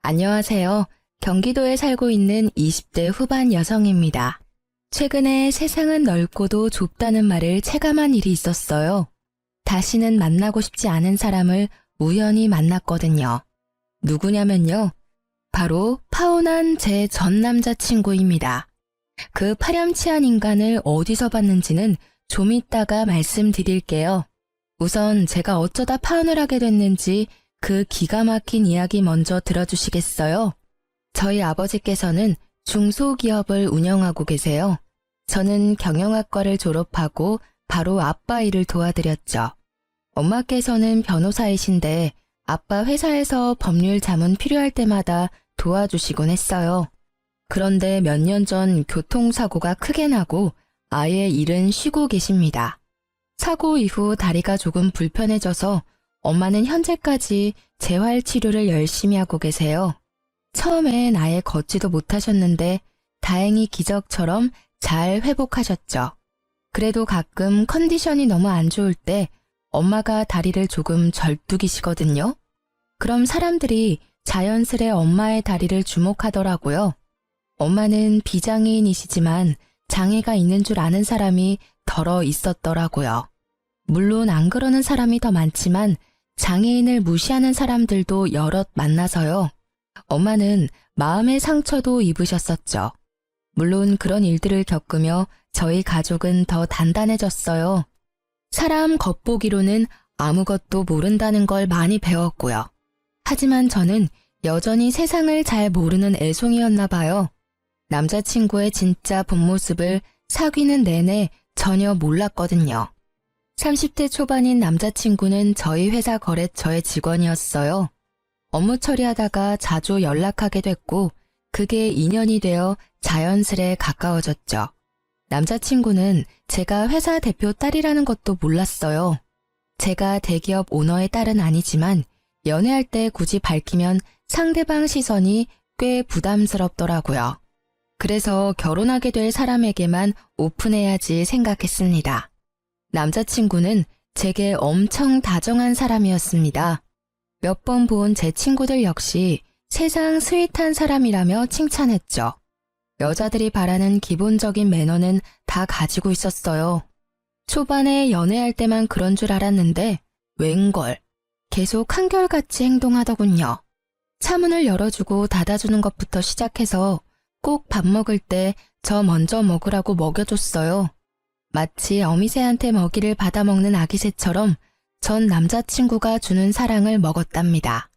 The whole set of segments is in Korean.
안녕하세요. 경기도에 살고 있는 20대 후반 여성입니다. 최근에 세상은 넓고도 좁다는 말을 체감한 일이 있었어요. 다시는 만나고 싶지 않은 사람을 우연히 만났거든요. 누구냐면요. 바로 파혼한 제 전 남자친구입니다. 그 파렴치한 인간을 어디서 봤는지는 좀 이따가 말씀드릴게요. 우선 제가 어쩌다 파혼을 하게 됐는지 그 기가 막힌 이야기 먼저 들어주시겠어요? 저희 아버지께서는 중소기업을 운영하고 계세요. 저는 경영학과를 졸업하고 바로 아빠 일을 도와드렸죠. 엄마께서는 변호사이신데 아빠 회사에서 법률 자문 필요할 때마다 도와주시곤 했어요. 그런데 몇 년 전 교통사고가 크게 나고 아예 일은 쉬고 계십니다. 사고 이후 다리가 조금 불편해져서 엄마는 현재까지 재활치료를 열심히 하고 계세요. 처음엔 아예 걷지도 못하셨는데 다행히 기적처럼 잘 회복하셨죠. 그래도 가끔 컨디션이 너무 안 좋을 때 엄마가 다리를 조금 절뚝이시거든요. 그럼 사람들이 자연스레 엄마의 다리를 주목하더라고요. 엄마는 비장애인이시지만 장애가 있는 줄 아는 사람이 덜어 있었더라고요. 물론 안 그러는 사람이 더 많지만 장애인을 무시하는 사람들도 여럿 만나서요. 엄마는 마음의 상처도 입으셨었죠. 물론 그런 일들을 겪으며 저희 가족은 더 단단해졌어요. 사람 겉보기로는 아무것도 모른다는 걸 많이 배웠고요. 하지만 저는 여전히 세상을 잘 모르는 애송이였나 봐요. 남자친구의 진짜 본 모습을 사귀는 내내 전혀 몰랐거든요. 30대 초반인 남자친구는 저희 회사 거래처의 직원이었어요. 업무 처리하다가 자주 연락하게 됐고 그게 인연이 되어 자연스레 가까워졌죠. 남자친구는 제가 회사 대표 딸이라는 것도 몰랐어요. 제가 대기업 오너의 딸은 아니지만 연애할 때 굳이 밝히면 상대방 시선이 꽤 부담스럽더라고요. 그래서 결혼하게 될 사람에게만 오픈해야지 생각했습니다. 남자친구는 제게 엄청 다정한 사람이었습니다. 몇 번 본 제 친구들 역시 세상 스윗한 사람이라며 칭찬했죠. 여자들이 바라는 기본적인 매너는 다 가지고 있었어요. 초반에 연애할 때만 그런 줄 알았는데 웬걸 계속 한결같이 행동하더군요. 차문을 열어주고 닫아주는 것부터 시작해서 꼭 밥 먹을 때 저 먼저 먹으라고 먹여줬어요. 마치 어미새한테 먹이를 받아먹는 아기새처럼 전 남자친구가 주는 사랑을 먹었답니다.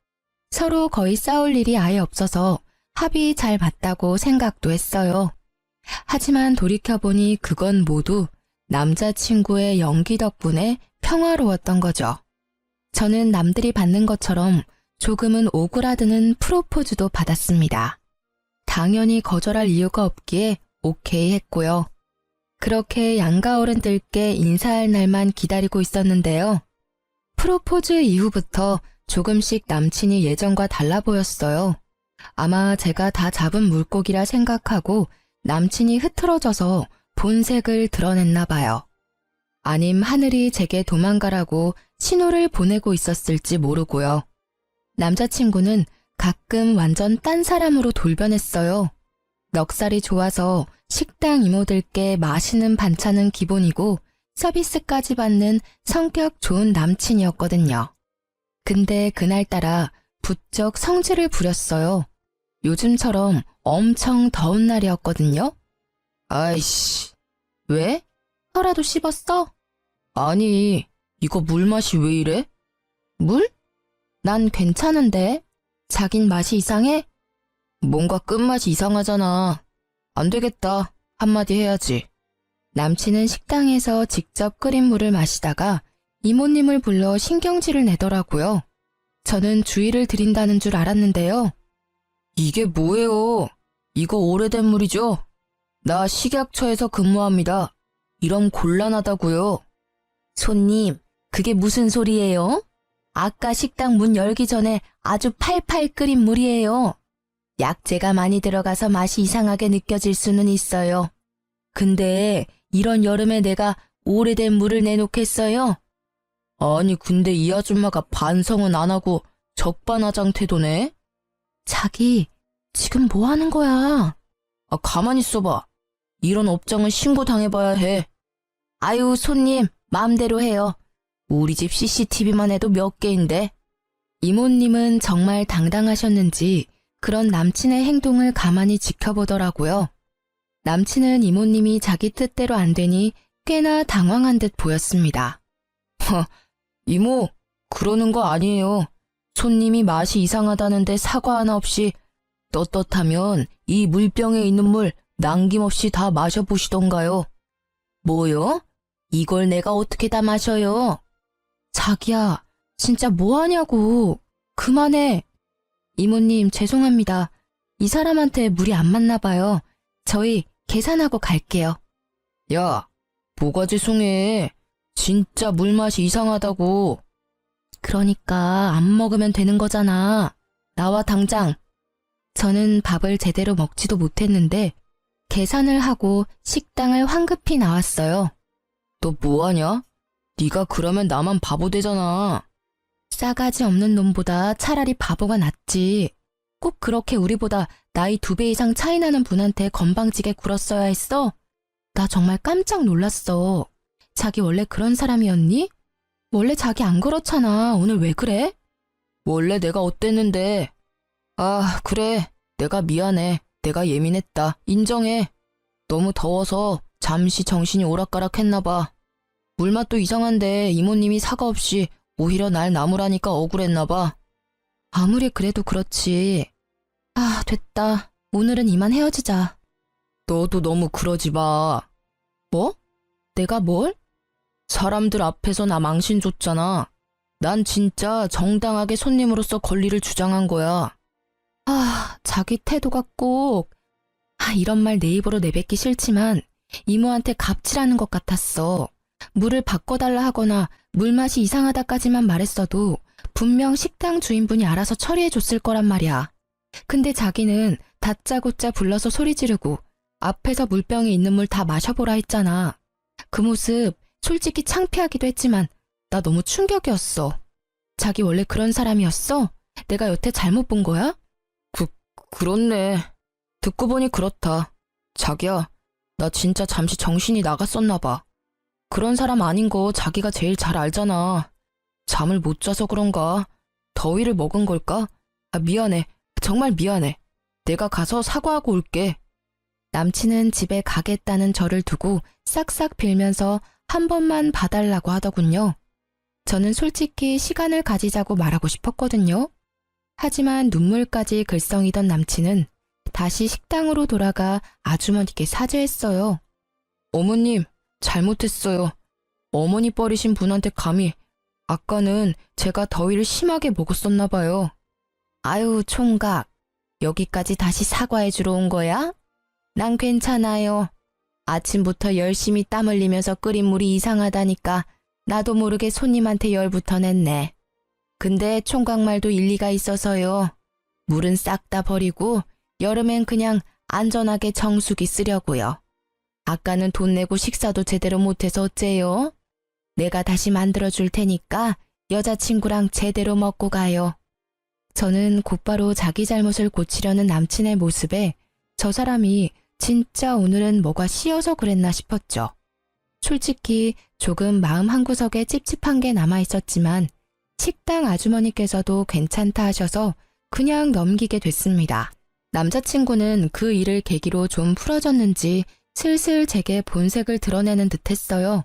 서로 거의 싸울 일이 아예 없어서 합이 잘 맞다고 생각도 했어요. 하지만 돌이켜보니 그건 모두 남자친구의 연기 덕분에 평화로웠던 거죠. 저는 남들이 받는 것처럼 조금은 오그라드는 프로포즈도 받았습니다. 당연히 거절할 이유가 없기에 오케이 했고요. 그렇게 양가 어른들께 인사할 날만 기다리고 있었는데요. 프로포즈 이후부터 조금씩 남친이 예전과 달라 보였어요. 아마 제가 다 잡은 물고기라 생각하고 남친이 흐트러져서 본색을 드러냈나 봐요. 아님 하늘이 제게 도망가라고 신호를 보내고 있었을지 모르고요. 남자친구는 가끔 완전 딴 사람으로 돌변했어요. 넉살이 좋아서 식당 이모들께 맛있는 반찬은 기본이고 서비스까지 받는 성격 좋은 남친이었거든요. 근데 그날따라 부쩍 성질을 부렸어요. 요즘처럼 엄청 더운 날이었거든요. 아이씨, 왜? 혀라도 씹었어? 아니, 이거 물 맛이 왜 이래? 물? 난 괜찮은데? 자긴 맛이 이상해? 뭔가 끝맛이 이상하잖아. 안 되겠다. 한마디 해야지. 남친은 식당에서 직접 끓인 물을 마시다가 이모님을 불러 신경질을 내더라고요. 저는 주의를 드린다는 줄 알았는데요. 이게 뭐예요? 이거 오래된 물이죠? 나 식약처에서 근무합니다. 이런 곤란하다고요. 손님, 그게 무슨 소리예요? 아까 식당 문 열기 전에 아주 팔팔 끓인 물이에요. 약재가 많이 들어가서 맛이 이상하게 느껴질 수는 있어요. 근데 이런 여름에 내가 오래된 물을 내놓겠어요? 아니 근데 이 아줌마가 반성은 안 하고 적반하장 태도네? 자기, 지금 뭐 하는 거야? 가만히 있어봐. 이런 업장은 신고당해봐야 해. 아유, 손님, 마음대로 해요. 우리 집 CCTV만 해도 몇 개인데. 이모님은 정말 당당하셨는지 그런 남친의 행동을 가만히 지켜보더라고요. 남친은 이모님이 자기 뜻대로 안 되니 꽤나 당황한 듯 보였습니다. 이모, 그러는 거 아니에요. 손님이 맛이 이상하다는데 사과 하나 없이 떳떳하면 이 물병에 있는 물 남김없이 다 마셔보시던가요. 뭐요? 이걸 내가 어떻게 다 마셔요? 자기야, 진짜 뭐 하냐고. 그만해. 이모님, 죄송합니다. 이 사람한테 물이 안 맞나 봐요. 저희 계산하고 갈게요. 야, 뭐가 죄송해. 진짜 물맛이 이상하다고. 그러니까 안 먹으면 되는 거잖아. 나와 당장. 저는 밥을 제대로 먹지도 못했는데 계산을 하고 식당을 황급히 나왔어요. 너 뭐하냐? 네가 그러면 나만 바보 되잖아. 싸가지 없는 놈보다 차라리 바보가 낫지. 꼭 그렇게 우리보다 나이 2배 이상 차이 나는 분한테 건방지게 굴었어야 했어? 나 정말 깜짝 놀랐어. 자기 원래 그런 사람이었니? 원래 자기 안 그렇잖아. 오늘 왜 그래? 원래 내가 어땠는데. 아, 그래. 내가 미안해. 내가 예민했다. 인정해. 너무 더워서 잠시 정신이 오락가락했나 봐. 물맛도 이상한데 이모님이 사과 없이 오히려 날 나무라니까 억울했나 봐. 아무리 그래도 그렇지. 아, 됐다. 오늘은 이만 헤어지자. 너도 너무 그러지 마. 뭐? 내가 뭘? 사람들 앞에서 나 망신 줬잖아. 난 진짜 정당하게 손님으로서 권리를 주장한 거야. 아, 자기 태도가 꼭. 이런 말 내 입으로 내뱉기 싫지만 이모한테 갑질하는 것 같았어. 물을 바꿔달라 하거나 물맛이 이상하다까지만 말했어도 분명 식당 주인분이 알아서 처리해줬을 거란 말이야. 근데 자기는 다짜고짜 불러서 소리 지르고 앞에서 물병에 있는 물 다 마셔보라 했잖아. 그 모습 솔직히 창피하기도 했지만 나 너무 충격이었어. 자기 원래 그런 사람이었어? 내가 여태 잘못 본 거야? 그렇네. 듣고 보니 그렇다. 자기야, 나 진짜 잠시 정신이 나갔었나 봐. 그런 사람 아닌 거 자기가 제일 잘 알잖아. 잠을 못 자서 그런가? 더위를 먹은 걸까? 미안해. 정말 미안해. 내가 가서 사과하고 올게. 남친은 집에 가겠다는 저를 두고 싹싹 빌면서 한 번만 봐달라고 하더군요. 저는 솔직히 시간을 가지자고 말하고 싶었거든요. 하지만 눈물까지 글썽이던 남친은 다시 식당으로 돌아가 아주머니께 사죄했어요. 어머님, 잘못했어요. 어머니 버리신 분한테 감히. 아까는 제가 더위를 심하게 먹었었나 봐요. 아유, 총각. 여기까지 다시 사과해주러 온 거야? 난 괜찮아요. 아침부터 열심히 땀 흘리면서 끓인 물이 이상하다니까 나도 모르게 손님한테 열부터 냈네. 근데 총각 말도 일리가 있어서요. 물은 싹 다 버리고 여름엔 그냥 안전하게 정수기 쓰려고요. 아까는 돈 내고 식사도 제대로 못해서 어째요? 내가 다시 만들어줄 테니까 여자친구랑 제대로 먹고 가요. 저는 곧바로 자기 잘못을 고치려는 남친의 모습에 저 사람이 진짜 오늘은 뭐가 씌어서 그랬나 싶었죠. 솔직히 조금 마음 한구석에 찝찝한 게 남아있었지만 식당 아주머니께서도 괜찮다 하셔서 그냥 넘기게 됐습니다. 남자친구는 그 일을 계기로 좀 풀어졌는지 슬슬 제게 본색을 드러내는 듯 했어요.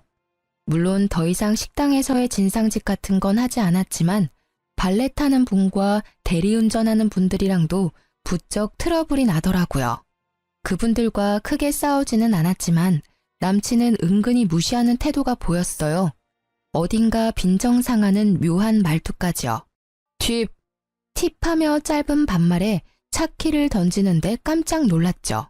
물론 더 이상 식당에서의 진상짓 같은 건 하지 않았지만 발레 타는 분과 대리운전하는 분들이랑도 부쩍 트러블이 나더라고요. 그분들과 크게 싸우지는 않았지만 남친은 은근히 무시하는 태도가 보였어요. 어딘가 빈정상하는 묘한 말투까지요. 팁! 팁하며 짧은 반말에 차키를 던지는데 깜짝 놀랐죠.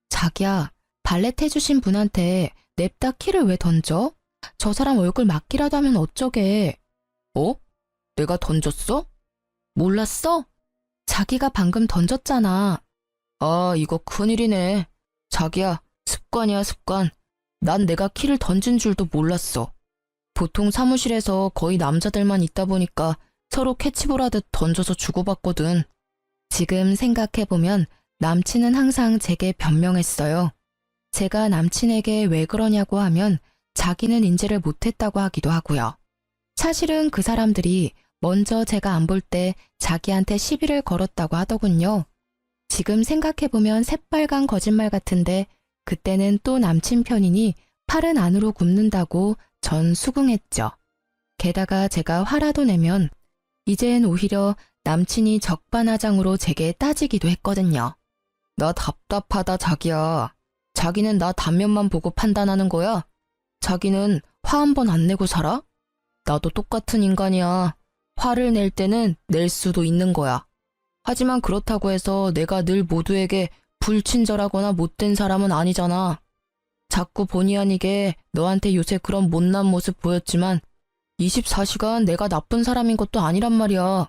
자기야, 발렛 해주신 분한테 냅다 키를 왜 던져? 저 사람 얼굴 맞기라도 하면 어쩌게. 어? 내가 던졌어? 몰랐어? 자기가 방금 던졌잖아. 아, 이거 큰일이네. 자기야, 습관이야, 습관. 난 내가 키를 던진 줄도 몰랐어. 보통 사무실에서 거의 남자들만 있다 보니까 서로 캐치볼 하듯 던져서 주고받거든. 지금 생각해보면 남친은 항상 제게 변명했어요. 제가 남친에게 왜 그러냐고 하면 자기는 인지를 못했다고 하기도 하고요. 사실은 그 사람들이 먼저 제가 안 볼 때 자기한테 시비를 걸었다고 하더군요. 지금 생각해보면 새빨간 거짓말 같은데 그때는 또 남친 편이니 팔은 안으로 굽는다고 전 수긍했죠. 게다가 제가 화라도 내면 이젠 오히려 남친이 적반하장으로 제게 따지기도 했거든요. 나 답답하다 자기야. 자기는 나 단면만 보고 판단하는 거야? 자기는 화 한 번 안 내고 살아? 나도 똑같은 인간이야. 화를 낼 때는 낼 수도 있는 거야. 하지만 그렇다고 해서 내가 늘 모두에게 불친절하거나 못된 사람은 아니잖아. 자꾸 본의 아니게 너한테 요새 그런 못난 모습 보였지만 24시간 내가 나쁜 사람인 것도 아니란 말이야.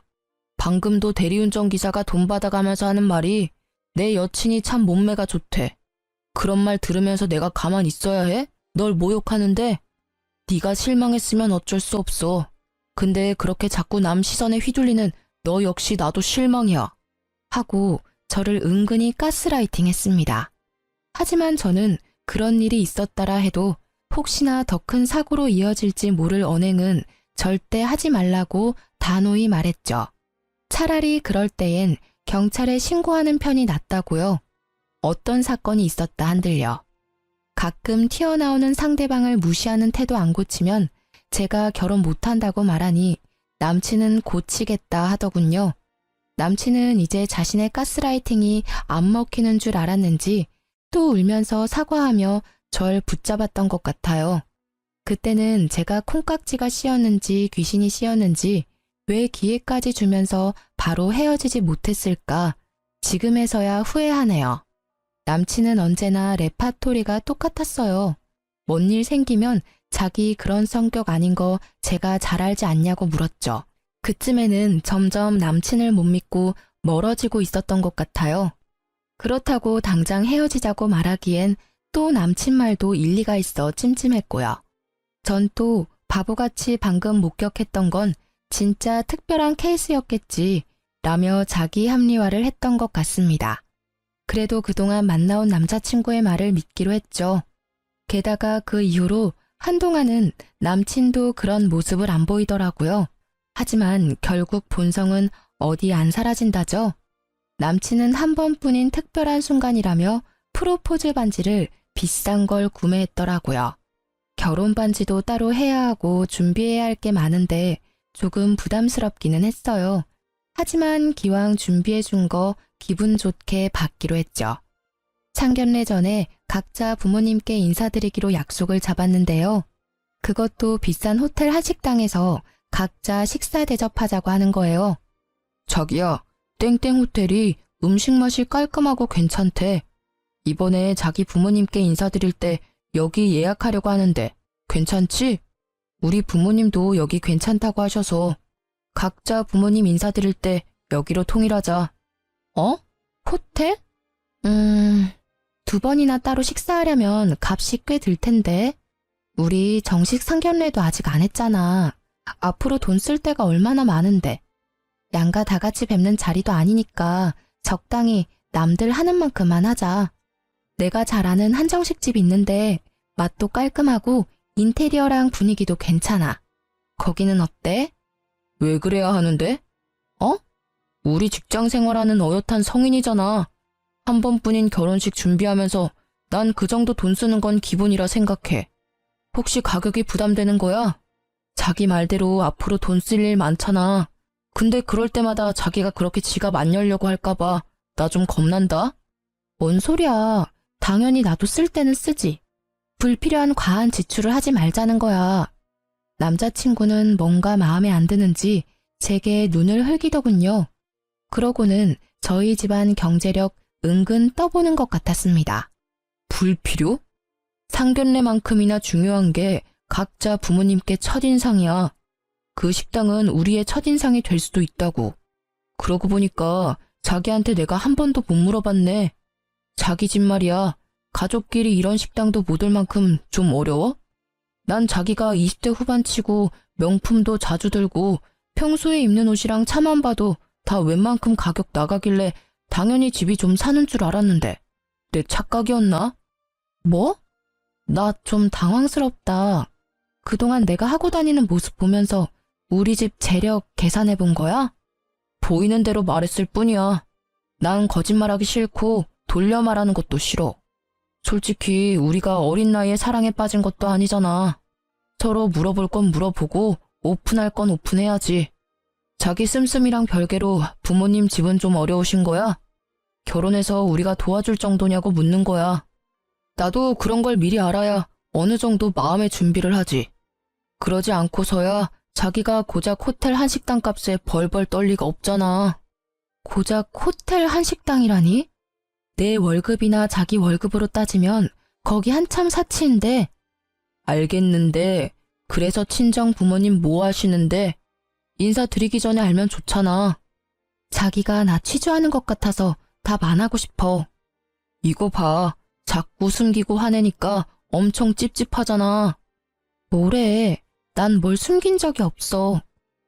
방금도 대리운전 기사가 돈 받아가면서 하는 말이 내 여친이 참 몸매가 좋대. 그런 말 들으면서 내가 가만히 있어야 해? 널 모욕하는데 네가 실망했으면 어쩔 수 없어. 근데 그렇게 자꾸 남 시선에 휘둘리는 너 역시 나도 실망이야. 하고 저를 은근히 가스라이팅 했습니다. 하지만 저는 그런 일이 있었다라 해도 혹시나 더 큰 사고로 이어질지 모를 언행은 절대 하지 말라고 단호히 말했죠. 차라리 그럴 때엔 경찰에 신고하는 편이 낫다고요. 어떤 사건이 있었다 한들요. 가끔 튀어나오는 상대방을 무시하는 태도 안 고치면 제가 결혼 못한다고 말하니 남친은 고치겠다 하더군요. 남친은 이제 자신의 가스라이팅이 안 먹히는 줄 알았는지 또 울면서 사과하며 절 붙잡았던 것 같아요. 그때는 제가 콩깍지가 씌었는지 귀신이 씌었는지 왜 기회까지 주면서 바로 헤어지지 못했을까 지금에서야 후회하네요. 남친은 언제나 레파토리가 똑같았어요. 뭔 일 생기면 자기 그런 성격 아닌 거 제가 잘 알지 않냐고 물었죠. 그쯤에는 점점 남친을 못 믿고 멀어지고 있었던 것 같아요. 그렇다고 당장 헤어지자고 말하기엔 또 남친 말도 일리가 있어 찜찜했고요. 전 또 바보같이 방금 목격했던 건 진짜 특별한 케이스였겠지 라며 자기 합리화를 했던 것 같습니다. 그래도 그동안 만나온 남자친구의 말을 믿기로 했죠. 게다가 그 이후로 한동안은 남친도 그런 모습을 안 보이더라고요. 하지만 결국 본성은 어디 안 사라진다죠. 남친은 한 번뿐인 특별한 순간이라며 프로포즈 반지를 비싼 걸 구매했더라고요. 결혼 반지도 따로 해야 하고 준비해야 할 게 많은데 조금 부담스럽기는 했어요. 하지만 기왕 준비해 준 거 기분 좋게 받기로 했죠. 상견례 전에 각자 부모님께 인사드리기로 약속을 잡았는데요. 그것도 비싼 호텔 한식당에서 각자 식사 대접하자고 하는 거예요. 자기야, 땡땡 호텔이 음식 맛이 깔끔하고 괜찮대. 이번에 자기 부모님께 인사드릴 때 여기 예약하려고 하는데 괜찮지? 우리 부모님도 여기 괜찮다고 하셔서 각자 부모님 인사드릴 때 여기로 통일하자. 어? 호텔? 2번이나 따로 식사하려면 값이 꽤 들 텐데. 우리 정식 상견례도 아직 안 했잖아. 앞으로 돈 쓸 데가 얼마나 많은데. 양가 다 같이 뵙는 자리도 아니니까 적당히 남들 하는 만큼만 하자. 내가 잘 아는 한정식집 있는데 맛도 깔끔하고 인테리어랑 분위기도 괜찮아. 거기는 어때? 왜 그래야 하는데? 어? 우리 직장 생활하는 어엿한 성인이잖아. 한 번뿐인 결혼식 준비하면서 난 그 정도 돈 쓰는 건 기본이라 생각해. 혹시 가격이 부담되는 거야? 자기 말대로 앞으로 돈 쓸 일 많잖아. 근데 그럴 때마다 자기가 그렇게 지갑 안 열려고 할까봐 나 좀 겁난다? 뭔 소리야. 당연히 나도 쓸 때는 쓰지. 불필요한 과한 지출을 하지 말자는 거야. 남자친구는 뭔가 마음에 안 드는지 제게 눈을 흘기더군요. 그러고는 저희 집안 경제력 은근 떠보는 것 같았습니다. 불필요? 상견례만큼이나 중요한 게 각자 부모님께 첫인상이야. 그 식당은 우리의 첫인상이 될 수도 있다고. 그러고 보니까 자기한테 내가 한 번도 못 물어봤네. 자기 집 말이야. 가족끼리 이런 식당도 못 올 만큼 좀 어려워? 난 자기가 20대 후반치고 명품도 자주 들고 평소에 입는 옷이랑 차만 봐도 다 웬만큼 가격 나가길래 당연히 집이 좀 사는 줄 알았는데 내 착각이었나? 뭐? 나 좀 당황스럽다. 그동안 내가 하고 다니는 모습 보면서 우리 집 재력 계산해 본 거야? 보이는 대로 말했을 뿐이야. 난 거짓말하기 싫고 돌려 말하는 것도 싫어. 솔직히 우리가 어린 나이에 사랑에 빠진 것도 아니잖아. 서로 물어볼 건 물어보고 오픈할 건 오픈해야지. 자기 씀씀이랑 별개로 부모님 집은 좀 어려우신 거야? 결혼해서 우리가 도와줄 정도냐고 묻는 거야. 나도 그런 걸 미리 알아야 어느 정도 마음의 준비를 하지. 그러지 않고서야 자기가 고작 호텔 한식당 값에 벌벌 떨 리가 없잖아. 고작 호텔 한식당이라니? 내 월급이나 자기 월급으로 따지면 거기 한참 사치인데. 알겠는데 그래서 친정 부모님 뭐 하시는데? 인사드리기 전에 알면 좋잖아. 자기가 나 취조하는 것 같아서 답 안 하고 싶어. 이거 봐. 자꾸 숨기고 화내니까 엄청 찝찝하잖아. 뭐래. 난 뭘 숨긴 적이 없어.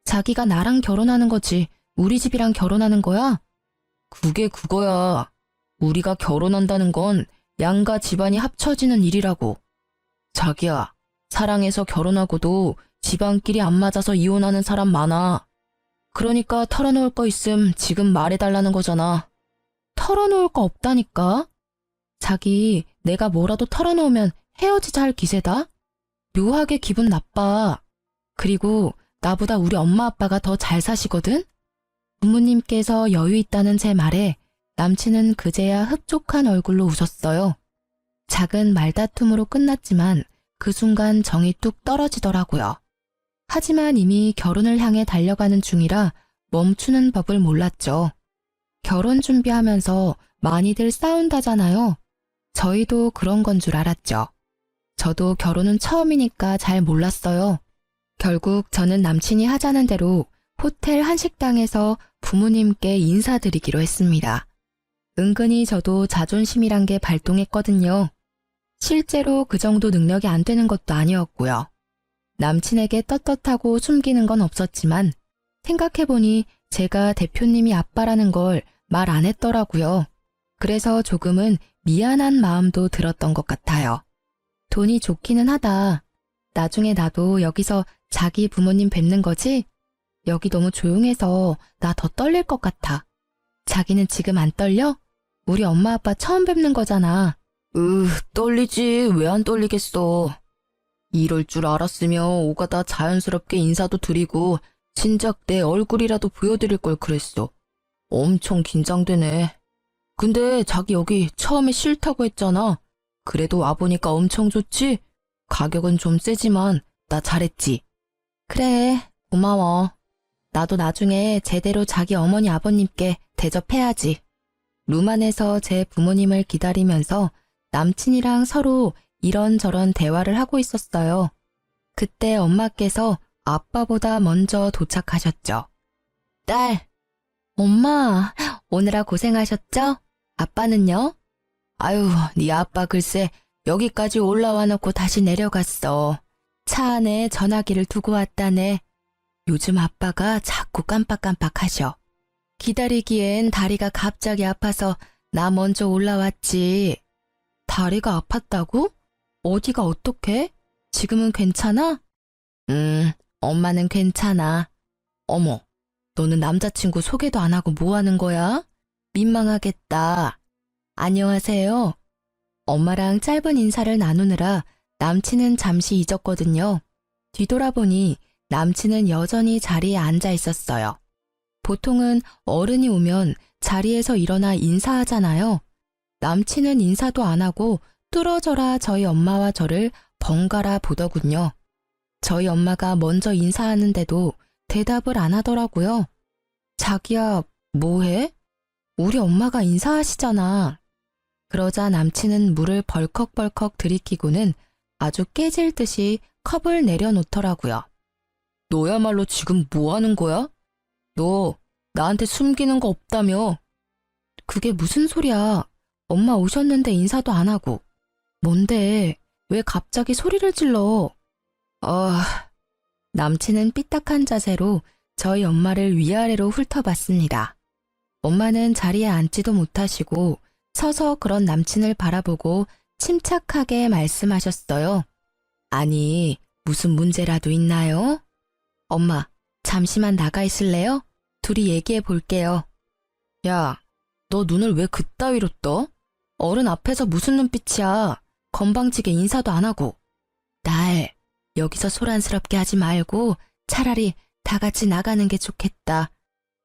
자기가 나랑 결혼하는 거지 우리 집이랑 결혼하는 거야? 그게 그거야. 우리가 결혼한다는 건 양가 집안이 합쳐지는 일이라고. 자기야, 사랑해서 결혼하고도 집안끼리 안 맞아서 이혼하는 사람 많아. 그러니까 털어놓을 거 있음 지금 말해달라는 거잖아. 털어놓을 거 없다니까? 자기, 내가 뭐라도 털어놓으면 헤어지자 할 기세다? 묘하게 기분 나빠. 그리고 나보다 우리 엄마 아빠가 더 잘 사시거든? 부모님께서 여유 있다는 제 말에 남친은 그제야 흡족한 얼굴로 웃었어요. 작은 말다툼으로 끝났지만 그 순간 정이 뚝 떨어지더라고요. 하지만 이미 결혼을 향해 달려가는 중이라 멈추는 법을 몰랐죠. 결혼 준비하면서 많이들 싸운다잖아요. 저희도 그런 건 줄 알았죠. 저도 결혼은 처음이니까 잘 몰랐어요. 결국 저는 남친이 하자는 대로 호텔 한식당에서 부모님께 인사드리기로 했습니다. 은근히 저도 자존심이란 게 발동했거든요. 실제로 그 정도 능력이 안 되는 것도 아니었고요. 남친에게 떳떳하고 숨기는 건 없었지만 생각해보니 제가 대표님이 아빠라는 걸 말 안 했더라고요. 그래서 조금은 미안한 마음도 들었던 것 같아요. 돈이 좋기는 하다. 나중에 나도 여기서 자기 부모님 뵙는 거지? 여기 너무 조용해서 나 더 떨릴 것 같아. 자기는 지금 안 떨려? 우리 엄마 아빠 처음 뵙는 거잖아. 떨리지. 왜 안 떨리겠어. 이럴 줄 알았으면 오가다 자연스럽게 인사도 드리고 진작 내 얼굴이라도 보여드릴 걸 그랬어. 엄청 긴장되네. 근데 자기 여기 처음에 싫다고 했잖아. 그래도 와보니까 엄청 좋지? 가격은 좀 세지만 나 잘했지? 그래, 고마워. 나도 나중에 제대로 자기 어머니 아버님께 대접해야지. 룸 안에서 제 부모님을 기다리면서 남친이랑 서로 이런저런 대화를 하고 있었어요. 그때 엄마께서 아빠보다 먼저 도착하셨죠. 딸, 엄마, 오느라 고생하셨죠? 아빠는요? 아유, 네 아빠 글쎄 여기까지 올라와 놓고 다시 내려갔어. 차 안에 전화기를 두고 왔다네. 요즘 아빠가 자꾸 깜빡깜빡하셔. 기다리기엔 다리가 갑자기 아파서 나 먼저 올라왔지. 다리가 아팠다고? 어디가 어떡해? 지금은 괜찮아? 엄마는 괜찮아. 어머, 너는 남자친구 소개도 안 하고 뭐 하는 거야? 민망하겠다. 안녕하세요. 엄마랑 짧은 인사를 나누느라 남친은 잠시 잊었거든요. 뒤돌아보니 남친은 여전히 자리에 앉아 있었어요. 보통은 어른이 오면 자리에서 일어나 인사하잖아요. 남친은 인사도 안 하고 뚫어져라 저희 엄마와 저를 번갈아 보더군요. 저희 엄마가 먼저 인사하는데도 대답을 안 하더라고요. 자기야, 뭐해? 우리 엄마가 인사하시잖아. 그러자 남친은 물을 벌컥벌컥 들이키고는 아주 깨질 듯이 컵을 내려놓더라고요. 너야말로 지금 뭐 하는 거야? 너 나한테 숨기는 거 없다며? 그게 무슨 소리야? 엄마 오셨는데 인사도 안 하고. 뭔데? 왜 갑자기 소리를 질러? 남친은 삐딱한 자세로 저희 엄마를 위아래로 훑어봤습니다. 엄마는 자리에 앉지도 못하시고 서서 그런 남친을 바라보고 침착하게 말씀하셨어요. 아니, 무슨 문제라도 있나요? 엄마, 잠시만 나가 있을래요? 둘이 얘기해 볼게요. 야, 너 눈을 왜 그따위로 떠? 어른 앞에서 무슨 눈빛이야? 건방지게 인사도 안 하고. 날 여기서 소란스럽게 하지 말고 차라리 다 같이 나가는 게 좋겠다.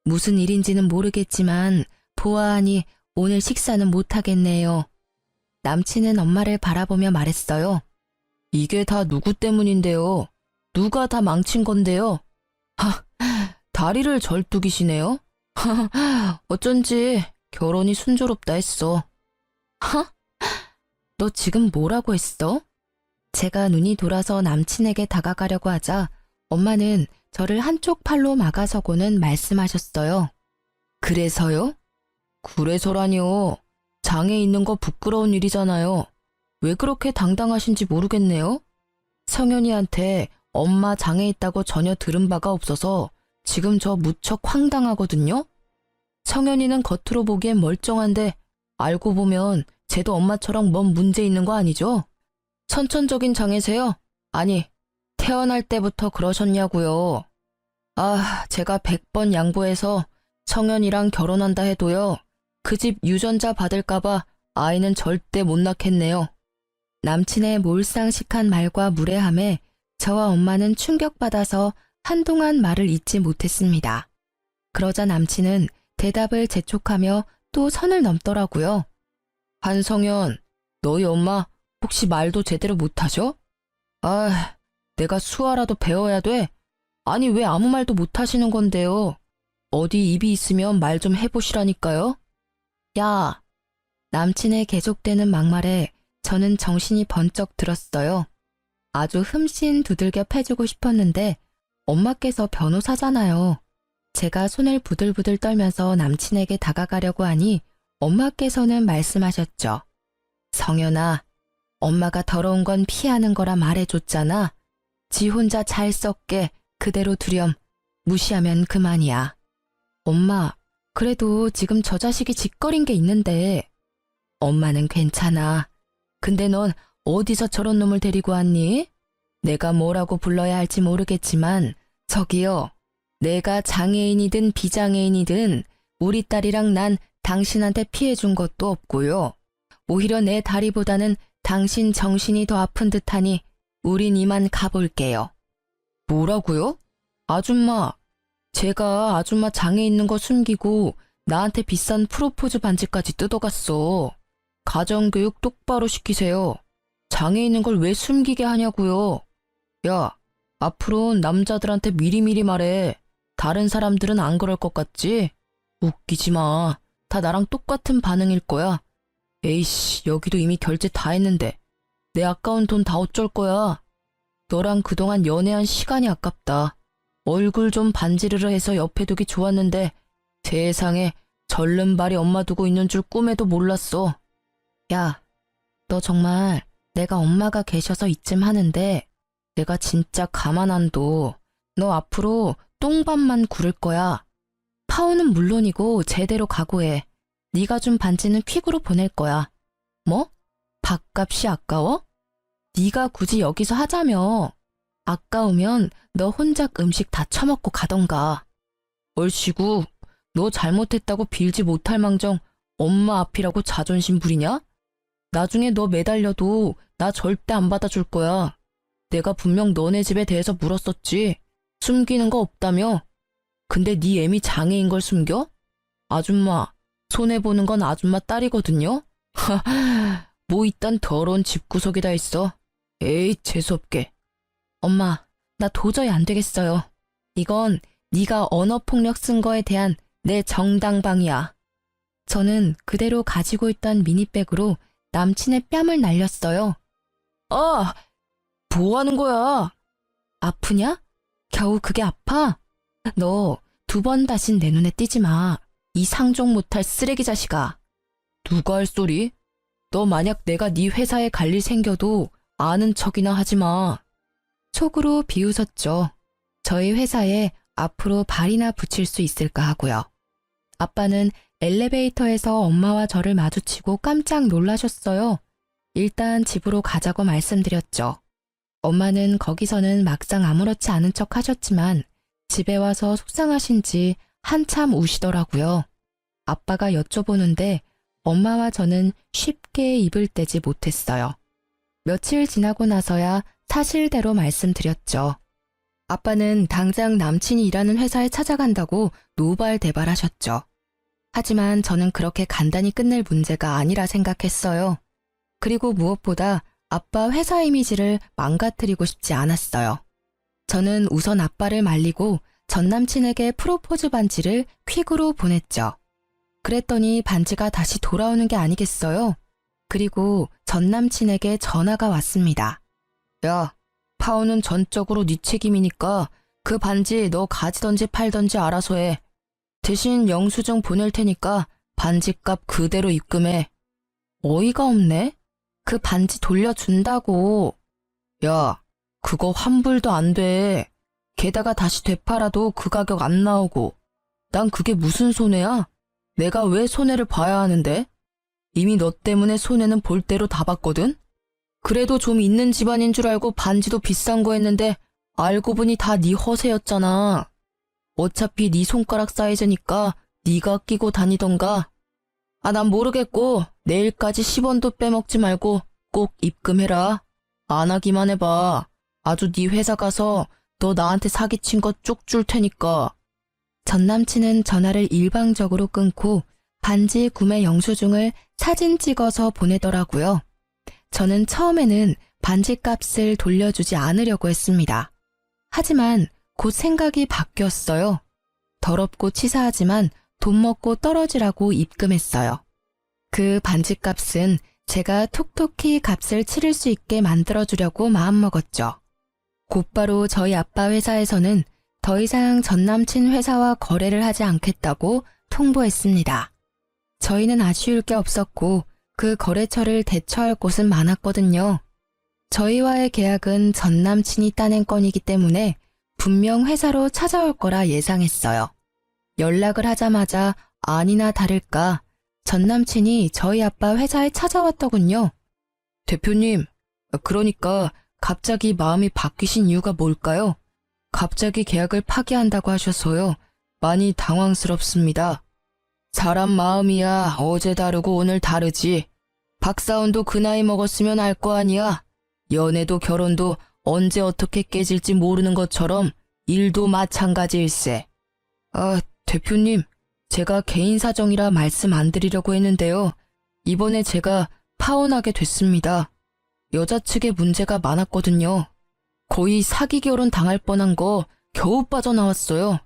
무슨 일인지는 모르겠지만 보아하니 오늘 식사는 못하겠네요. 남친은 엄마를 바라보며 말했어요. 이게 다 누구 때문인데요? 누가 다 망친 건데요? 하, 다리를 절뚝이시네요? 어쩐지 결혼이 순조롭다 했어. 하? 너 지금 뭐라고 했어? 제가 눈이 돌아서 남친에게 다가가려고 하자 엄마는 저를 한쪽 팔로 막아서고는 말씀하셨어요. 그래서요? 그래서라니요. 장애 있는 거 부끄러운 일이잖아요. 왜 그렇게 당당하신지 모르겠네요. 성현이한테 엄마 장애 있다고 전혀 들은 바가 없어서 지금 저 무척 황당하거든요. 성현이는 겉으로 보기엔 멀쩡한데 알고 보면 쟤도 엄마처럼 뭔 문제 있는 거 아니죠? 선천적인 장애세요? 아니, 태어날 때부터 그러셨냐고요. 아, 제가 100번 양보해서 성현이랑 결혼한다 해도요. 그 집 유전자 받을까봐 아이는 절대 못 낳겠네요. 남친의 몰상식한 말과 무례함에 저와 엄마는 충격받아서 한동안 말을 잇지 못했습니다. 그러자 남친은 대답을 재촉하며 또 선을 넘더라고요. 한성현, 너희 엄마 혹시 말도 제대로 못하셔? 아, 내가 수화라도 배워야 돼? 아니 왜 아무 말도 못하시는 건데요? 어디 입이 있으면 말 좀 해보시라니까요? 야, 남친의 계속되는 막말에 저는 정신이 번쩍 들었어요. 아주 흠씬 두들겨 패주고 싶었는데 엄마께서 변호사잖아요. 제가 손을 부들부들 떨면서 남친에게 다가가려고 하니 엄마께서는 말씀하셨죠. 성현아, 엄마가 더러운 건 피하는 거라 말해줬잖아. 지 혼자 잘 썩게 그대로 두렴. 무시하면 그만이야. 엄마, 그래도 지금 저 자식이 짓거린 게 있는데. 엄마는 괜찮아. 근데 넌 어디서 저런 놈을 데리고 왔니? 내가 뭐라고 불러야 할지 모르겠지만 저기요. 내가 장애인이든 비장애인이든 우리 딸이랑 난 당신한테 피해준 것도 없고요. 오히려 내 다리보다는 당신 정신이 더 아픈 듯하니 우린 이만 가볼게요. 뭐라고요? 아줌마, 제가 아줌마 장애 있는 거 숨기고 나한테 비싼 프로포즈 반지까지 뜯어갔어. 가정교육 똑바로 시키세요. 장애 있는 걸 왜 숨기게 하냐고요. 야, 앞으로는 남자들한테 미리미리 말해. 다른 사람들은 안 그럴 것 같지? 웃기지 마. 다 나랑 똑같은 반응일 거야. 에이씨, 여기도 이미 결제 다 했는데. 내 아까운 돈 다 어쩔 거야. 너랑 그동안 연애한 시간이 아깝다. 얼굴 좀 반지르르 해서 옆에 두기 좋았는데 세상에 절름발이 엄마 두고 있는 줄 꿈에도 몰랐어. 야, 너 정말 내가 엄마가 계셔서 이쯤 하는데 내가 진짜 가만 안 둬. 너 앞으로 똥밥만 구를 거야. 파혼은 물론이고 제대로 각오해. 네가 준 반지는 퀵으로 보낼 거야. 뭐? 밥값이 아까워? 네가 굳이 여기서 하자며. 아까우면 너 혼자 음식 다 처먹고 가던가. 얼씨구, 너 잘못했다고 빌지 못할 망정 엄마 앞이라고 자존심 부리냐? 나중에 너 매달려도 나 절대 안 받아줄 거야. 내가 분명 너네 집에 대해서 물었었지. 숨기는 거 없다며? 근데 네 애미 장애인 걸 숨겨? 아줌마, 손해보는 건 아줌마 딸이거든요? 뭐 이딴 더러운 집구석에다 있어. 에이, 재수없게. 엄마, 나 도저히 안 되겠어요. 이건 네가 언어폭력 쓴 거에 대한 내 정당방위야. 저는 그대로 가지고 있던 미니백으로 남친의 뺨을 날렸어요. 아! 뭐 하는 거야? 아프냐? 겨우 그게 아파? 너 2번 다신 내 눈에 띄지 마. 이 상종 못할 쓰레기 자식아. 누가 할 소리? 너 만약 내가 네 회사에 갈 일 생겨도 아는 척이나 하지 마. 속으로 비웃었죠. 저희 회사에 앞으로 발이나 붙일 수 있을까 하고요. 아빠는 엘리베이터에서 엄마와 저를 마주치고 깜짝 놀라셨어요. 일단 집으로 가자고 말씀드렸죠. 엄마는 거기서는 막상 아무렇지 않은 척 하셨지만 집에 와서 속상하신지 한참 우시더라고요. 아빠가 여쭤보는데 엄마와 저는 쉽게 입을 떼지 못했어요. 며칠 지나고 나서야 사실대로 말씀드렸죠. 아빠는 당장 남친이 일하는 회사에 찾아간다고 노발대발하셨죠. 하지만 저는 그렇게 간단히 끝낼 문제가 아니라 생각했어요. 그리고 무엇보다 아빠 회사 이미지를 망가뜨리고 싶지 않았어요. 저는 우선 아빠를 말리고 전 남친에게 프로포즈 반지를 퀵으로 보냈죠. 그랬더니 반지가 다시 돌아오는 게 아니겠어요? 그리고 전 남친에게 전화가 왔습니다. 야, 파혼은 전적으로 네 책임이니까 그 반지 너 가지던지 팔던지 알아서 해. 대신 영수증 보낼 테니까 반지값 그대로 입금해. 어이가 없네? 그 반지 돌려준다고. 야, 그거 환불도 안 돼. 게다가 다시 되팔아도 그 가격 안 나오고. 난 그게 무슨 손해야? 내가 왜 손해를 봐야 하는데? 이미 너 때문에 손해는 볼 대로 다 봤거든? 그래도 좀 있는 집안인 줄 알고 반지도 비싼 거 했는데 알고 보니 다 네 허세였잖아. 어차피 네 손가락 사이즈니까 네가 끼고 다니던가. 아, 난 모르겠고 내일까지 10원도 빼먹지 말고 꼭 입금해라. 안 하기만 해봐. 아주 네 회사 가서 너 나한테 사기친 거 쪽 줄 테니까. 전 남친은 전화를 일방적으로 끊고 반지 구매 영수증을 사진 찍어서 보내더라고요. 저는 처음에는 반지 값을 돌려주지 않으려고 했습니다. 하지만 곧 생각이 바뀌었어요. 더럽고 치사하지만 돈 먹고 떨어지라고 입금했어요. 그 반지 값은 제가 톡톡히 값을 치를 수 있게 만들어주려고 마음먹었죠. 곧바로 저희 아빠 회사에서는 더 이상 전 남친 회사와 거래를 하지 않겠다고 통보했습니다. 저희는 아쉬울 게 없었고 그 거래처를 대처할 곳은 많았거든요. 저희와의 계약은 전 남친이 따낸 건이기 때문에 분명 회사로 찾아올 거라 예상했어요. 연락을 하자마자 아니나 다를까 전 남친이 저희 아빠 회사에 찾아왔더군요. 대표님, 그러니까 갑자기 마음이 바뀌신 이유가 뭘까요? 갑자기 계약을 파기한다고 하셔서요. 많이 당황스럽습니다. 사람 마음이야 어제 다르고 오늘 다르지. 박사원도 그 나이 먹었으면 알 거 아니야. 연애도 결혼도 언제 어떻게 깨질지 모르는 것처럼 일도 마찬가지일세. 아, 대표님, 제가 개인 사정이라 말씀 안 드리려고 했는데요. 이번에 제가 파혼하게 됐습니다. 여자 측에 문제가 많았거든요. 거의 사기 결혼 당할 뻔한 거 겨우 빠져나왔어요.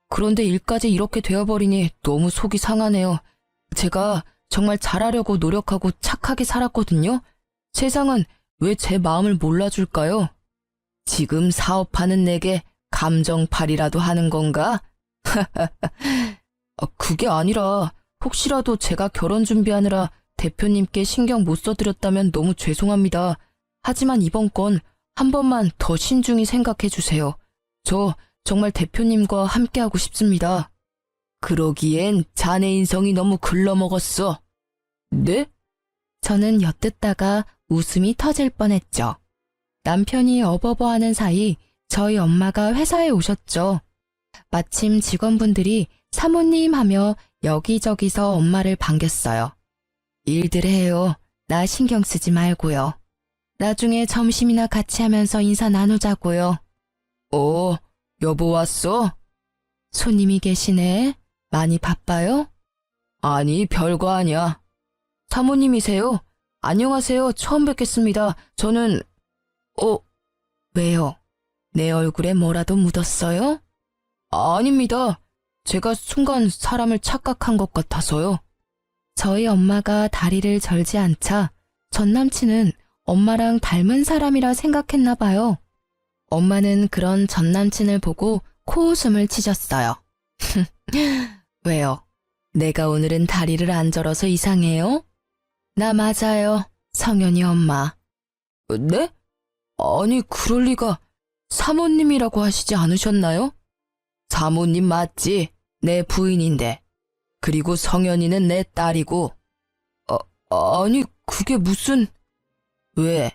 그런데 일까지 이렇게 되어버리니 너무 속이 상하네요. 제가 정말 잘하려고 노력하고 착하게 살았거든요. 세상은 왜 제 마음을 몰라줄까요? 지금 사업하는 내게 감정팔이라도 하는 건가? 그게 아니라 혹시라도 제가 결혼 준비하느라 대표님께 신경 못 써드렸다면 너무 죄송합니다. 하지만 이번 건 한 번만 더 신중히 생각해 주세요. 저 정말 대표님과 함께하고 싶습니다. 그러기엔 자네 인성이 너무 글러먹었어. 네? 저는 엿듣다가 웃음이 터질 뻔했죠. 남편이 어버버하는 사이 저희 엄마가 회사에 오셨죠. 마침 직원분들이 사모님 하며 여기저기서 엄마를 반겼어요. 일들 해요. 나 신경 쓰지 말고요. 나중에 점심이나 같이 하면서 인사 나누자고요. 여보 왔어? 손님이 계시네. 많이 바빠요? 아니, 별거 아니야. 사모님이세요? 안녕하세요. 처음 뵙겠습니다. 저는... 왜요? 내 얼굴에 뭐라도 묻었어요? 아닙니다. 제가 순간 사람을 착각한 것 같아서요. 저희 엄마가 다리를 절지 않자 전 남친은 엄마랑 닮은 사람이라 생각했나 봐요. 엄마는 그런 전 남친을 보고 코웃음을 치셨어요. 왜요? 내가 오늘은 다리를 안 절어서 이상해요? 나 맞아요. 성현이 엄마. 네? 아니, 그럴 리가. 사모님이라고 하시지 않으셨나요? 사모님 맞지? 내 부인인데. 그리고 성현이는 내 딸이고. 아니, 그게 무슨... 왜?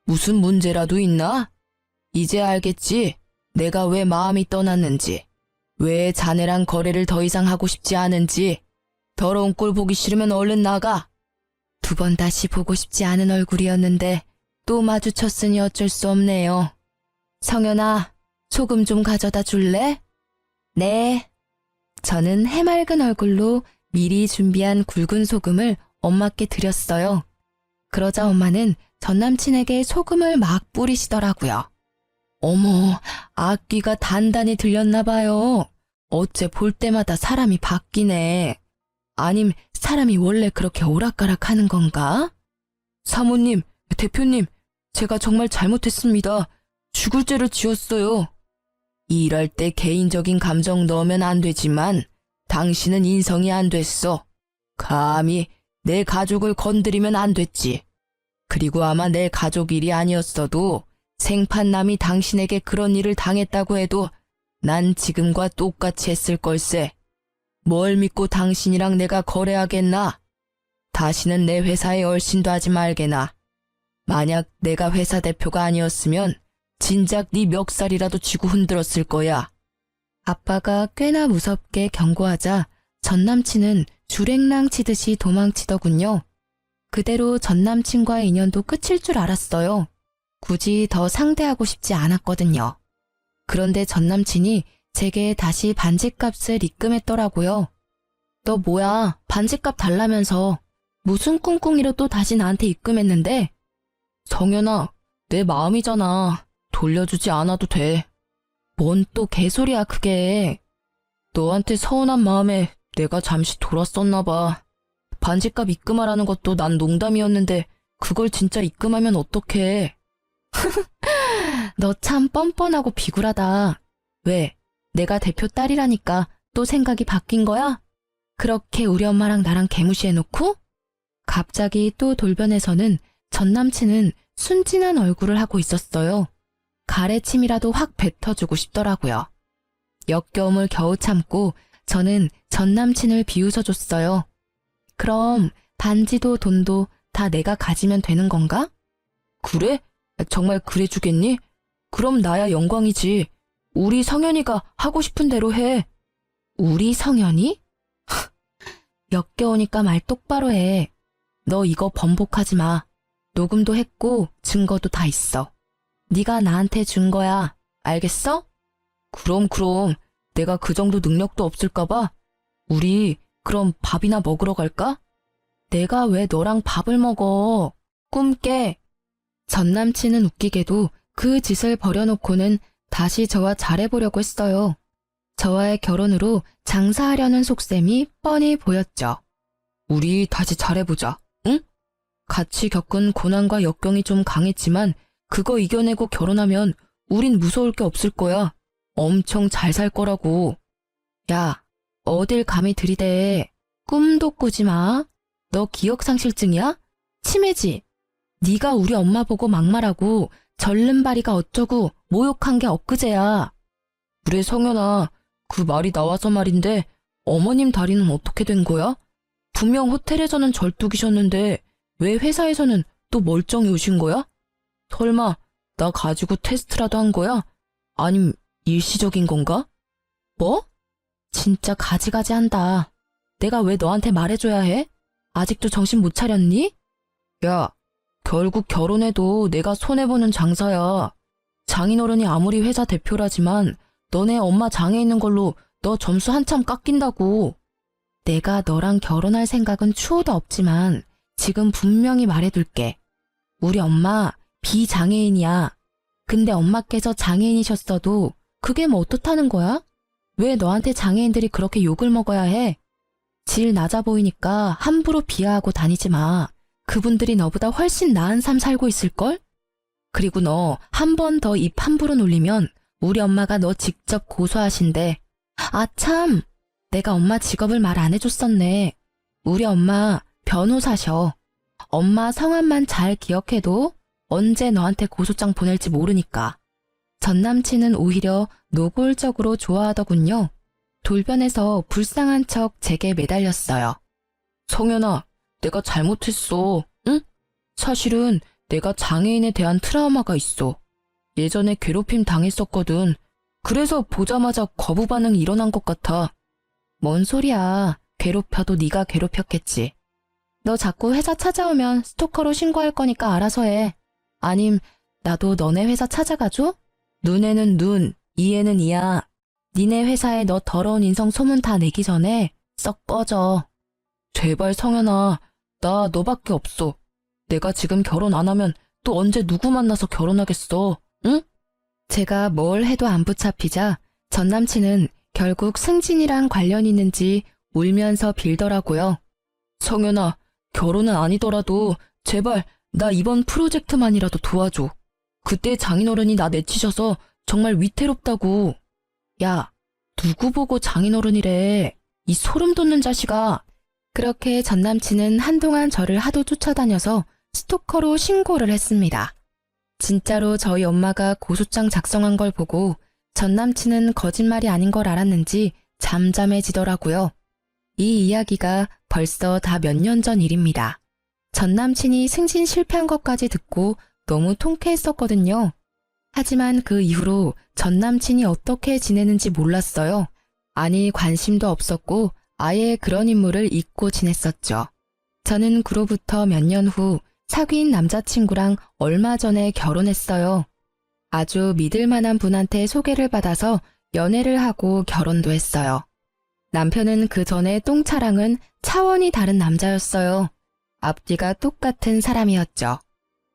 무슨 문제라도 있나? 이제 알겠지? 내가 왜 마음이 떠났는지. 왜 자네랑 거래를 더 이상 하고 싶지 않은지. 더러운 꼴 보기 싫으면 얼른 나가. 두 번 다시 보고 싶지 않은 얼굴이었는데 또 마주쳤으니 어쩔 수 없네요. 성현아, 소금 좀 가져다 줄래? 네. 저는 해맑은 얼굴로 미리 준비한 굵은 소금을 엄마께 드렸어요. 그러자 엄마는 전 남친에게 소금을 막 뿌리시더라고요. 어머, 악귀가 단단히 들렸나 봐요. 어째 볼 때마다 사람이 바뀌네. 아님 사람이 원래 그렇게 오락가락 하는 건가? 사모님, 대표님, 제가 정말 잘못했습니다. 죽을 죄를 지었어요. 이럴 때 개인적인 감정 넣으면 안 되지만 당신은 인성이 안 됐어. 감히 내 가족을 건드리면 안 됐지. 그리고 아마 내 가족 일이 아니었어도 생판남이 당신에게 그런 일을 당했다고 해도 난 지금과 똑같이 했을 걸세. 뭘 믿고 당신이랑 내가 거래하겠나? 다시는 내 회사에 얼씬도 하지 말게나. 만약 내가 회사 대표가 아니었으면 진작 네 멱살이라도 쥐고 흔들었을 거야. 아빠가 꽤나 무섭게 경고하자 전 남친은 주랭랑 치듯이 도망치더군요. 그대로 전 남친과의 인연도 끝일 줄 알았어요. 굳이 더 상대하고 싶지 않았거든요. 그런데 전 남친이 제게 다시 반지값을 입금했더라고요. 너 뭐야, 반지값 달라면서. 무슨 꿍꿍이로 또 다시 나한테 입금했는데? 성현아, 내 마음이잖아. 돌려주지 않아도 돼. 뭔 또 개소리야 그게. 너한테 서운한 마음에 내가 잠시 돌았었나 봐. 반지값 입금하라는 것도 난 농담이었는데 그걸 진짜 입금하면 어떡해. 너 참 뻔뻔하고 비굴하다. 왜? 내가 대표 딸이라니까 또 생각이 바뀐 거야? 그렇게 우리 엄마랑 나랑 개무시해놓고? 갑자기 또 돌변해서는 전 남친은 순진한 얼굴을 하고 있었어요. 가래침이라도 확 뱉어주고 싶더라고요. 역겨움을 겨우 참고 저는 전 남친을 비웃어줬어요. 그럼 반지도 돈도 다 내가 가지면 되는 건가? 그래? 정말 그래 주겠니? 그럼 나야 영광이지. 우리 성현이가 하고 싶은 대로 해. 우리 성현이? 역겨우니까 말 똑바로 해. 너 이거 번복하지 마. 녹음도 했고 증거도 다 있어. 네가 나한테 준 거야. 알겠어? 그럼 내가 그 정도 능력도 없을까 봐. 우리 그럼 밥이나 먹으러 갈까? 내가 왜 너랑 밥을 먹어. 꿈 깨. 전 남친은 웃기게도 그 짓을 버려놓고는 다시 저와 잘해보려고 했어요. 저와의 결혼으로 장사하려는 속셈이 뻔히 보였죠. 우리 다시 잘해보자, 응? 같이 겪은 고난과 역경이 좀 강했지만 그거 이겨내고 결혼하면 우린 무서울 게 없을 거야. 엄청 잘 살 거라고. 야, 어딜 감히 들이대. 꿈도 꾸지 마. 너 기억상실증이야? 치매지? 네가 우리 엄마 보고 막말하고 절름발이가 어쩌고 모욕한 게 엊그제야. 그래 성현아, 그 말이 나와서 말인데 어머님 다리는 어떻게 된 거야? 분명 호텔에서는 절뚝이셨는데 왜 회사에서는 또 멀쩡히 오신 거야? 설마 나 가지고 테스트라도 한 거야? 아님 일시적인 건가? 뭐? 진짜 가지가지 한다. 내가 왜 너한테 말해줘야 해? 아직도 정신 못 차렸니? 야, 결국 결혼해도 내가 손해보는 장사야. 장인어른이 아무리 회사 대표라지만 너네 엄마 장애 있는 걸로 너 점수 한참 깎인다고. 내가 너랑 결혼할 생각은 추호도 없지만 지금 분명히 말해둘게. 우리 엄마 비장애인이야. 근데 엄마께서 장애인이셨어도 그게 뭐 어떻다는 거야? 왜 너한테 장애인들이 그렇게 욕을 먹어야 해? 질 낮아 보이니까 함부로 비하하고 다니지 마. 그분들이 너보다 훨씬 나은 삶 살고 있을걸? 그리고 너 한 번 더 입 함부로 놀리면 우리 엄마가 너 직접 고소하신대. 아 참! 내가 엄마 직업을 말 안 해줬었네. 우리 엄마 변호사셔. 엄마 성함만 잘 기억해도 언제 너한테 고소장 보낼지 모르니까. 전 남친은 오히려 노골적으로 좋아하더군요. 돌변해서 불쌍한 척 제게 매달렸어요. 성현아, 내가 잘못했어, 응? 사실은 내가 장애인에 대한 트라우마가 있어. 예전에 괴롭힘 당했었거든. 그래서 보자마자 거부 반응이 일어난 것 같아. 뭔 소리야. 괴롭혀도 네가 괴롭혔겠지. 너 자꾸 회사 찾아오면 스토커로 신고할 거니까 알아서 해. 아님 나도 너네 회사 찾아가줘? 눈에는 눈, 이에는 이야. 니네 회사에 너 더러운 인성 소문 다 내기 전에 썩 꺼져. 제발 성현아, 나 너밖에 없어. 내가 지금 결혼 안 하면 또 언제 누구 만나서 결혼하겠어, 응? 제가 뭘 해도 안 붙잡히자 전 남친은 결국 승진이랑 관련 있는지 울면서 빌더라고요. 성현아, 결혼은 아니더라도 제발 나 이번 프로젝트만이라도 도와줘. 그때 장인어른이 나 내치셔서 정말 위태롭다고. 야, 누구 보고 장인어른이래. 이 소름 돋는 자식아. 그렇게 전 남친은 한동안 저를 하도 쫓아다녀서 스토커로 신고를 했습니다. 진짜로 저희 엄마가 고소장 작성한 걸 보고 전 남친은 거짓말이 아닌 걸 알았는지 잠잠해지더라고요. 이 이야기가 벌써 다 몇 년 전 일입니다. 전 남친이 승진 실패한 것까지 듣고 너무 통쾌했었거든요. 하지만 그 이후로 전 남친이 어떻게 지내는지 몰랐어요. 아니 관심도 없었고 아예 그런 인물을 잊고 지냈었죠. 저는 그로부터 몇 년 후 사귄 남자친구랑 얼마 전에 결혼했어요. 아주 믿을 만한 분한테 소개를 받아서 연애를 하고 결혼도 했어요. 남편은 그 전에 똥차랑은 차원이 다른 남자였어요. 앞뒤가 똑같은 사람이었죠.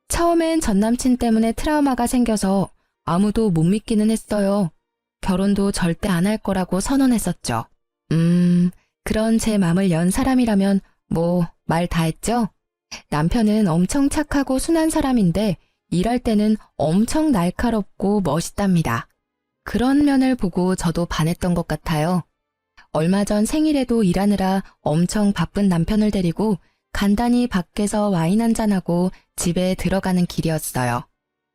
처음엔 전 남친 때문에 트라우마가 생겨서 아무도 못 믿기는 했어요. 결혼도 절대 안 할 거라고 선언했었죠. 그런 제 맘을 연 사람이라면 뭐 말 다 했죠? 남편은 엄청 착하고 순한 사람인데 일할 때는 엄청 날카롭고 멋있답니다. 그런 면을 보고 저도 반했던 것 같아요. 얼마 전 생일에도 일하느라 엄청 바쁜 남편을 데리고 간단히 밖에서 와인 한잔하고 집에 들어가는 길이었어요.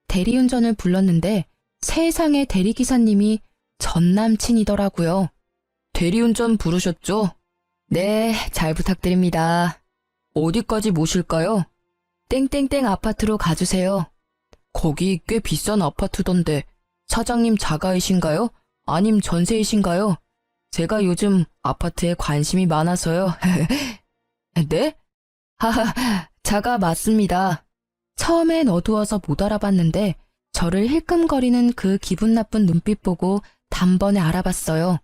대리운전을 불렀는데 세상에 대리기사님이 전 남친이더라고요. 대리운전 부르셨죠? 네, 잘 부탁드립니다. 어디까지 모실까요? 땡땡땡 아파트로 가주세요. 거기 꽤 비싼 아파트던데 사장님 자가이신가요? 아님 전세이신가요? 제가 요즘 아파트에 관심이 많아서요. 네? 하하, 자가 맞습니다. 처음엔 어두워서 못 알아봤는데 저를 힐끔거리는 그 기분 나쁜 눈빛 보고 단번에 알아봤어요.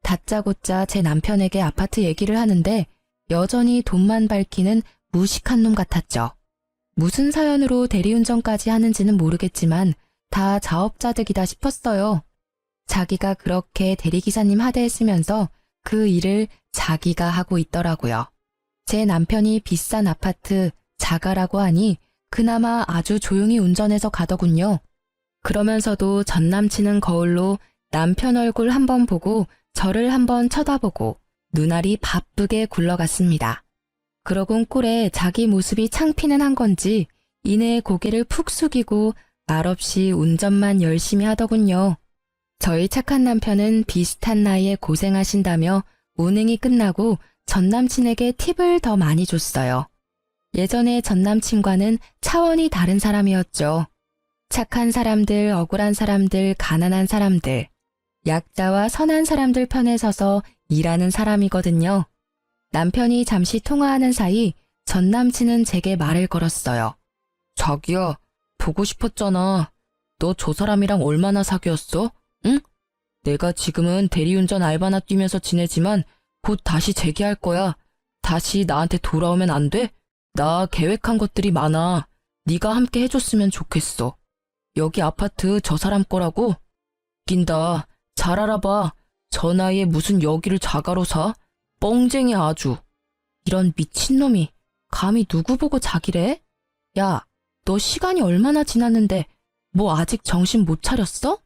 다짜고짜 제 남편에게 아파트 얘기를 하는데 여전히 돈만 밝히는 무식한 놈 같았죠. 무슨 사연으로 대리운전까지 하는지는 모르겠지만 다 자업자득이다 싶었어요. 자기가 그렇게 대리기사님 하대했으면서 그 일을 자기가 하고 있더라고요. 제 남편이 비싼 아파트 자가라고 하니 그나마 아주 조용히 운전해서 가더군요. 그러면서도 전 남친은 거울로 남편 얼굴 한번 보고 저를 한번 쳐다보고 눈알이 바쁘게 굴러갔습니다. 그러곤 꼴에 자기 모습이 창피는 한 건지 이내 고개를 푹 숙이고 말없이 운전만 열심히 하더군요. 저희 착한 남편은 비슷한 나이에 고생하신다며 운행이 끝나고 전 남친에게 팁을 더 많이 줬어요. 예전에 전 남친과는 차원이 다른 사람이었죠. 착한 사람들, 억울한 사람들, 가난한 사람들, 약자와 선한 사람들 편에 서서 일하는 사람이거든요. 남편이 잠시 통화하는 사이 전 남친은 제게 말을 걸었어요. 자기야, 보고 싶었잖아. 너 저 사람이랑 얼마나 사귀었어? 응? 내가 지금은 대리운전 알바나 뛰면서 지내지만 곧 다시 재기할 거야. 다시 나한테 돌아오면 안 돼? 나 계획한 것들이 많아. 네가 함께 해줬으면 좋겠어. 여기 아파트 저 사람 거라고? 웃긴다. 잘 알아봐. 저 나이에 무슨 여기를 자가로 사? 뻥쟁이 아주. 이런 미친놈이 감히 누구 보고 자기래? 야, 너 시간이 얼마나 지났는데 뭐 아직 정신 못 차렸어?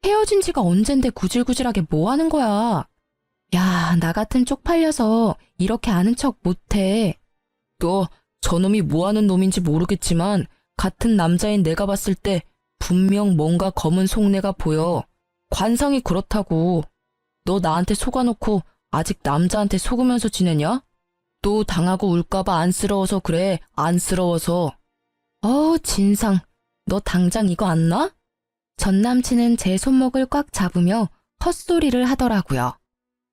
헤어진 지가 언젠데 구질구질하게 뭐 하는 거야? 야, 나 같은 쪽팔려서 이렇게 아는 척 못해. 너 저놈이 뭐 하는 놈인지 모르겠지만 같은 남자인 내가 봤을 때 분명 뭔가 검은 속내가 보여. 관상이 그렇다고. 너 나한테 속아놓고 아직 남자한테 속으면서 지내냐? 또 당하고 울까봐 안쓰러워서 그래, 안쓰러워서. 진상. 너 당장 이거 안 놔? 전 남친은 제 손목을 꽉 잡으며 헛소리를 하더라고요.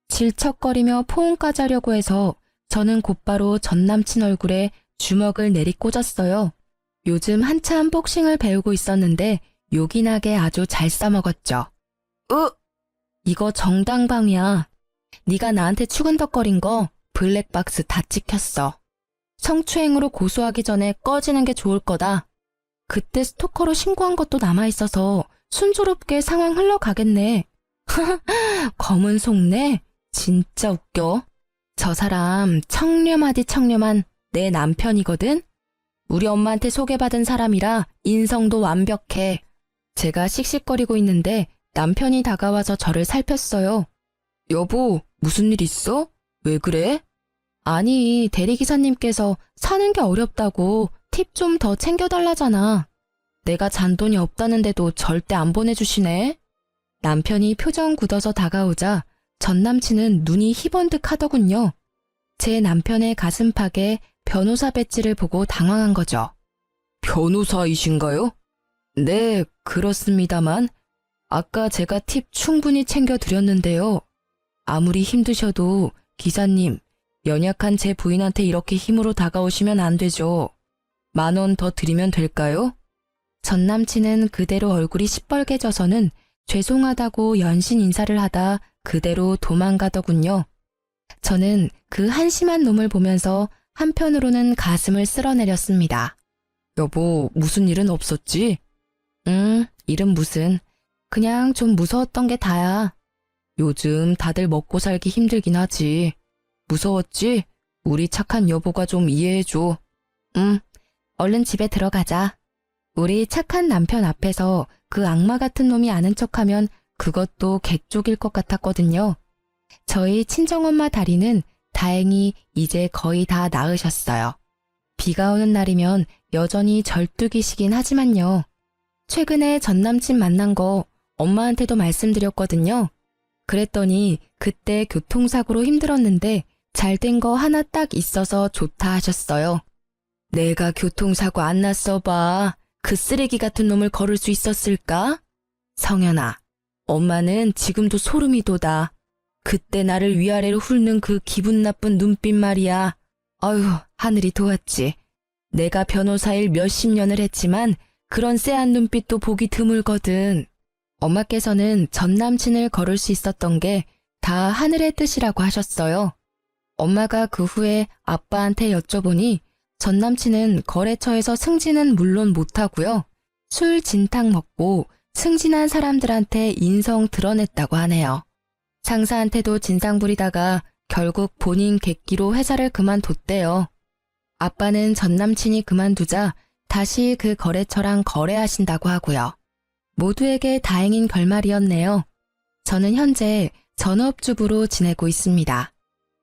질척거리며 포옹까지 하려고 해서 저는 곧바로 전 남친 얼굴에 주먹을 내리꽂았어요. 요즘 한참 복싱을 배우고 있었는데 요긴하게 아주 잘 싸먹었죠. 이거 정당방위야. 네가 나한테 추근덕거린 거 블랙박스 다 찍혔어. 성추행으로 고소하기 전에 꺼지는 게 좋을 거다. 그때 스토커로 신고한 것도 남아있어서 순조롭게 상황 흘러가겠네. 검은 속내? 진짜 웃겨. 저 사람 청렴하디 청렴한 내 남편이거든? 우리 엄마한테 소개받은 사람이라 인성도 완벽해. 제가 씩씩거리고 있는데 남편이 다가와서 저를 살폈어요. 여보, 무슨 일 있어? 왜 그래? 아니, 대리기사님께서 사는 게 어렵다고 팁 좀 더 챙겨달라잖아. 내가 잔돈이 없다는데도 절대 안 보내주시네. 남편이 표정 굳어서 다가오자 전 남친은 눈이 희번득 하더군요. 제 남편의 가슴팍에 변호사 배지를 보고 당황한 거죠. 변호사이신가요? 네, 그렇습니다만 아까 제가 팁 충분히 챙겨드렸는데요. 아무리 힘드셔도 기사님, 연약한 제 부인한테 이렇게 힘으로 다가오시면 안 되죠. 10,000원 더 드리면 될까요? 전 남친은 그대로 얼굴이 시뻘개져서는 죄송하다고 연신 인사를 하다 그대로 도망가더군요. 저는 그 한심한 놈을 보면서 한편으로는 가슴을 쓸어내렸습니다. 여보, 무슨 일은 없었지? 일은 무슨. 그냥 좀 무서웠던 게 다야. 요즘 다들 먹고 살기 힘들긴 하지. 무서웠지? 우리 착한 여보가 좀 이해해줘. 얼른 집에 들어가자. 우리 착한 남편 앞에서 그 악마 같은 놈이 아는 척하면 그것도 개쪽일 것 같았거든요. 저희 친정엄마 다리는 다행히 이제 거의 다 나으셨어요. 비가 오는 날이면 여전히 절뚝이시긴 하지만요. 최근에 전 남친 만난 거 엄마한테도 말씀드렸거든요. 그랬더니 그때 교통사고로 힘들었는데 잘된 거 하나 딱 있어서 좋다 하셨어요. 내가 교통사고 안 났어 봐. 그 쓰레기 같은 놈을 걸을 수 있었을까? 성현아, 엄마는 지금도 소름이 돋아. 그때 나를 위아래로 훑는 그 기분 나쁜 눈빛 말이야. 아유, 하늘이 도왔지. 내가 변호사일 몇십 년을 했지만 그런 쎄한 눈빛도 보기 드물거든. 엄마께서는 전 남친을 걸을 수 있었던 게 다 하늘의 뜻이라고 하셨어요. 엄마가 그 후에 아빠한테 여쭤보니 전 남친은 거래처에서 승진은 물론 못하고요. 술 진탕 먹고 승진한 사람들한테 인성 드러냈다고 하네요. 상사한테도 진상 부리다가 결국 본인 객기로 회사를 그만뒀대요. 아빠는 전 남친이 그만두자 다시 그 거래처랑 거래하신다고 하고요. 모두에게 다행인 결말이었네요. 저는 현재 전업주부로 지내고 있습니다.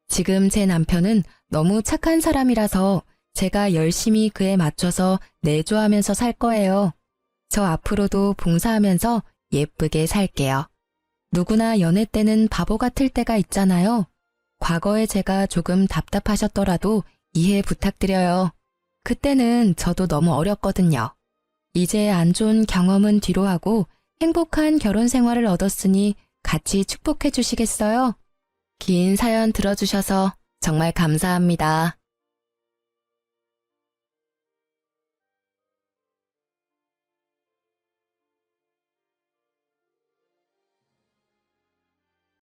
지금 제 남편은 너무 착한 사람이라서 제가 열심히 그에 맞춰서 내조하면서 살 거예요. 저 앞으로도 봉사하면서 예쁘게 살게요. 누구나 연애 때는 바보 같을 때가 있잖아요. 과거에 제가 조금 답답하셨더라도 이해 부탁드려요. 그때는 저도 너무 어렸거든요. 이제 안 좋은 경험은 뒤로 하고 행복한 결혼 생활을 얻었으니 같이 축복해 주시겠어요? 긴 사연 들어주셔서 정말 감사합니다.